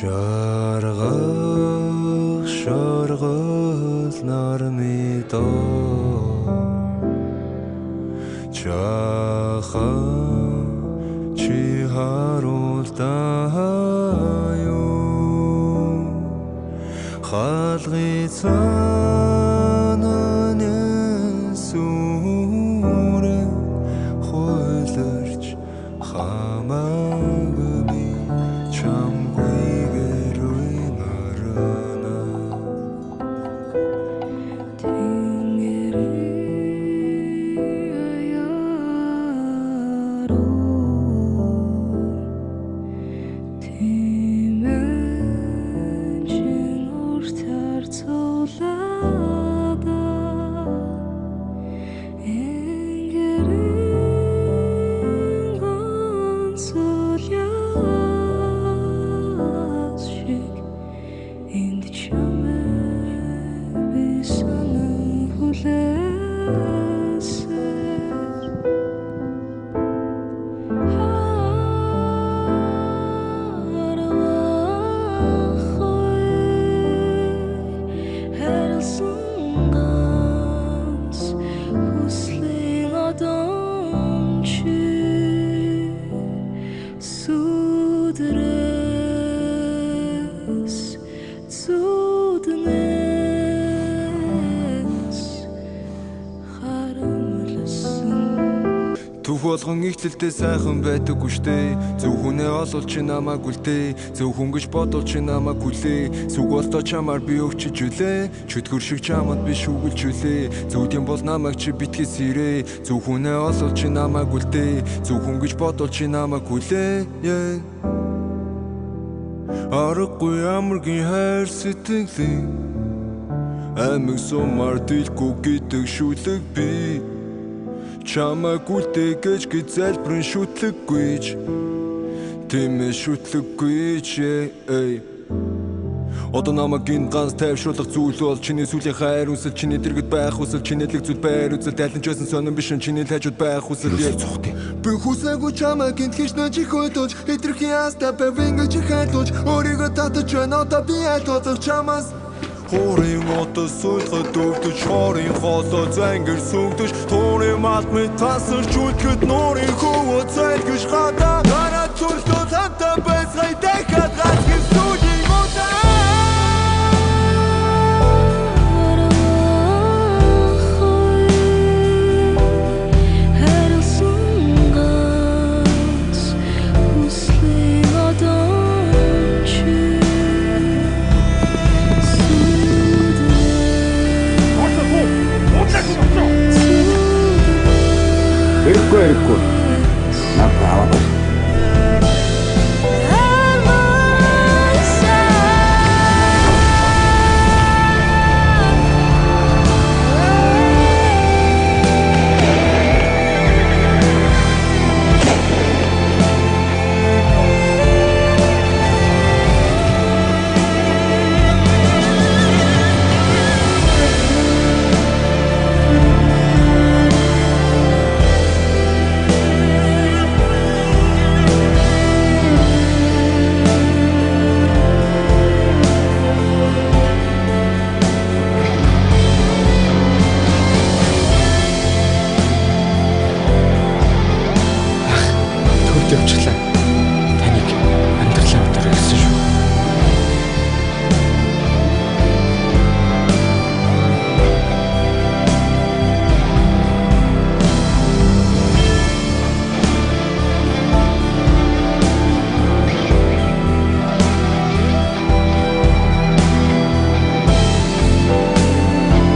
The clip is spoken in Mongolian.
Шаргах шаргал нармидо чаха чи харуултааю халгы цаананы сүрэ хойлорч хамаагүй чамгүйгээр уймарана Түүх болгон ихтэлтэй сайхан байдаггүй штэ. Зөв хүнээ олвол чи намайг үлдээ. Зөв хүн гэж бодвол чи намайг хүлээ. Сүг болтоо чамаар би өвчиж үлээ. Чөтгөр шиг чамд би шүүгэлж үлээ. Зөвдийн бол намайг чи битгий сэрээ. Зөв хүнээ олвол чи намайг үлдээ. Зөв хүн гэж бодвол чи намайг хүлээ. Аргагүй амаргийн хайр сэтгэлийн амиг сумаар дэлгүй гэдэг шүлэг би чамайг үлдээ гэж залбирэн шүтлэггүйч тиймээ шүтлэггүйч одоо намайг энэ ганц тайвшруулах зүйл бол чиний сүлийн хайр үсэл чиний дэргэд байх үсэл чиний л зүйл байр үсэл тайлан ч байсан сонирн биш чиний л хажууд байх үсэл би хүсээгүй чамайг гинт хийж нэж их хөдөлж хэтрхийн яста бэвингэж хайлуулж өөрийгөө татаж байна одоо би айлтгах чамаас Хорийн отос суйлгад өвдөж хорийн хоолой зангэр сүнгдэж туурын малмын тасарч үлдэхэд нуурын хөвөө зайлгэж хадаа гараа зүрхлөө цантаа байсгай дахиад гац гис сүлийн муудаа Erico, na palavra. явчихлаа.